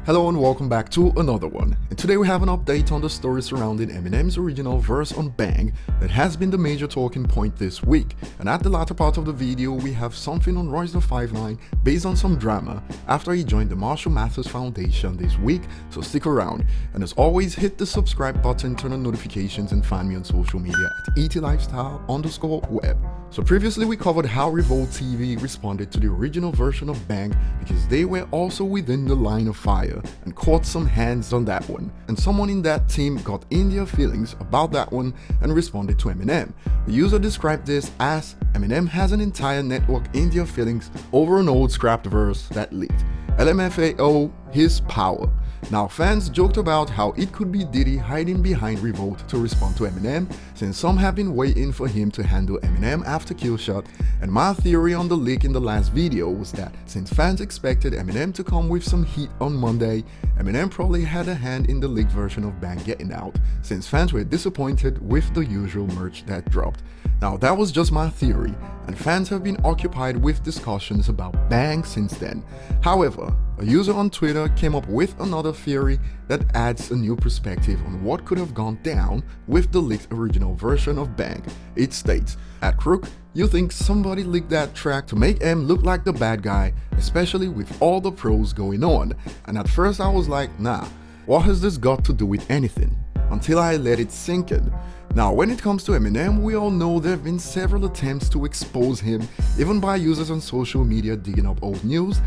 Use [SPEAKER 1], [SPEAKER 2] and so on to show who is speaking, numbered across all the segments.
[SPEAKER 1] Hello and welcome back to another one, and today we have an update on the story surrounding Eminem's original verse on Bang that has been the major talking point this week. And at the latter part of the video we have something on Royce the 5'9" based on some drama after he joined the Marshall Mathers Foundation this week, so stick around. And as always, hit the subscribe button, turn on notifications, and find me on social media at ETLifestyle_web. So previously we covered how Revolt TV responded to the original version of Bang because they were also within the line of fire and caught some hands on that one, and someone in that team got in their feelings about that one and responded to Eminem. The user described this as Eminem has an entire network in their feelings over an old scrapped verse that leaked. LMFAO, his power. Now fans joked about how it could be Diddy hiding behind Revolt to respond to Eminem, since some have been waiting for him to handle Eminem after Killshot, and my theory on the leak in the last video was that since fans expected Eminem to come with some heat on Monday, Eminem probably had a hand in the leaked version of Bang getting out, since fans were disappointed with the usual merch that dropped. Now that was just my theory, and fans have been occupied with discussions about Bang since then. However, a user on Twitter came up with another theory that adds a new perspective on what could have gone down with the leaked original version of Bang. It states, at Crook, you think somebody leaked that track to make M look like the bad guy, especially with all the pros going on. And at first I was like, nah, what has this got to do with anything? Until I let it sink in. Now when it comes to Eminem, we all know there have been several attempts to expose him, even by users on social media digging up old news.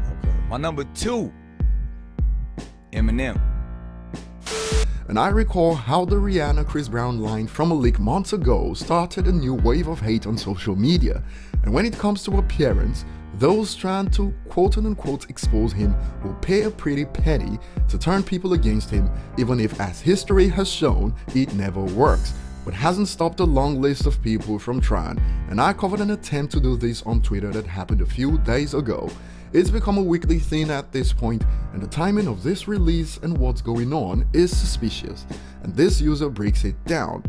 [SPEAKER 2] My number 2, Eminem.
[SPEAKER 1] And I recall how the Rihanna-Chris Brown line from a leak months ago started a new wave of hate on social media. And when it comes to appearance, those trying to quote-unquote expose him will pay a pretty penny to turn people against him, even if, as history has shown, it never works. But hasn't stopped a long list of people from trying, and I covered an attempt to do this on Twitter that happened a few days ago. It's become a weekly thing at this point, and the timing of this release and what's going on is suspicious, and this user breaks it down.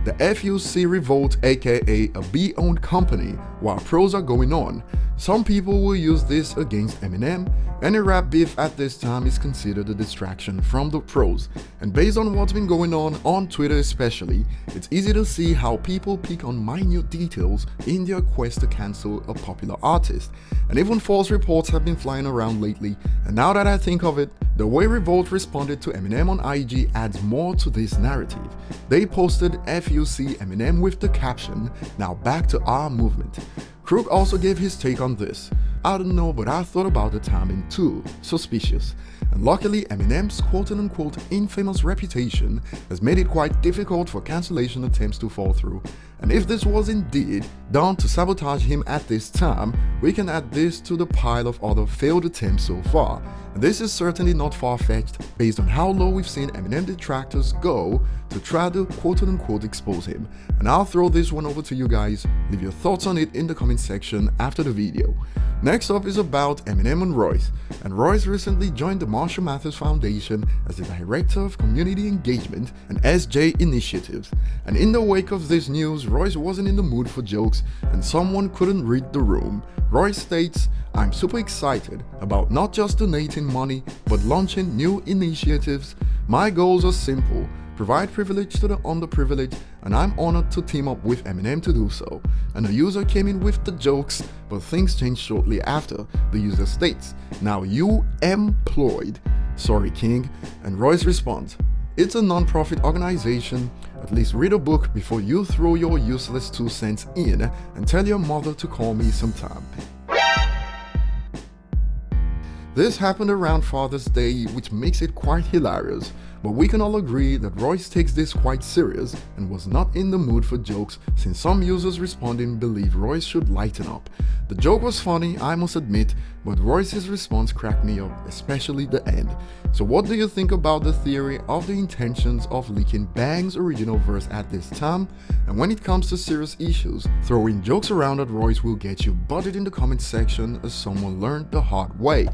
[SPEAKER 1] The FUC Revolt, aka a B-owned company, while pros are going on. Some people will use this against Eminem. Any rap beef at this time is considered a distraction from the pros, and based on what's been going on Twitter especially, it's easy to see how people pick on minute details in their quest to cancel a popular artist, and even false reports have been flying around lately. And now that I think of it, the way Revolt responded to Eminem on IG adds more to this narrative. They posted FUC Eminem with the caption, "Now back to our movement." Crook also gave his take on this. I don't know, but I thought about the timing too. Suspicious. And luckily, Eminem's quote-unquote infamous reputation has made it quite difficult for cancellation attempts to fall through. And if this was indeed done to sabotage him at this time, we can add this to the pile of other failed attempts so far. And this is certainly not far-fetched based on how low we've seen Eminem detractors go to try to quote-unquote expose him. And I'll throw this one over to you guys. Leave your thoughts on it in the comment section after the video. Next up is about Eminem and Royce. And Royce recently joined the Marshall Mathers Foundation as the Director of Community Engagement and SJ Initiatives. And in the wake of this news, Royce wasn't in the mood for jokes and someone couldn't read the room. Royce states, "I'm super excited about not just donating money, but launching new initiatives. My goals are simple. Provide privilege to the underprivileged, and I'm honored to team up with Eminem to do so." And the user came in with the jokes, but things changed shortly after. The user states, "Now you employed. Sorry, King." And Royce responds, "It's a non-profit organization. At least read a book before you throw your useless 2 cents in and tell your mother to call me sometime." This happened around Father's Day, which makes it quite hilarious, but we can all agree that Royce takes this quite serious and was not in the mood for jokes, since some users responding believe Royce should lighten up. The joke was funny, I must admit, but Royce's response cracked me up, especially the end. So what do you think about the theory of the intentions of leaking Bang's original verse at this time? And when it comes to serious issues, throwing jokes around at Royce will get you butted in the comment section, as someone learned the hard way.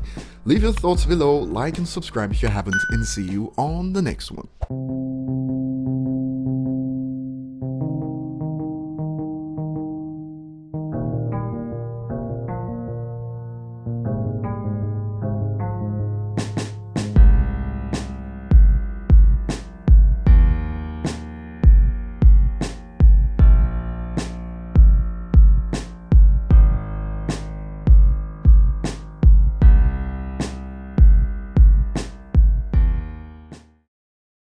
[SPEAKER 1] Leave your thoughts below, like and subscribe if you haven't, and see you on the next one.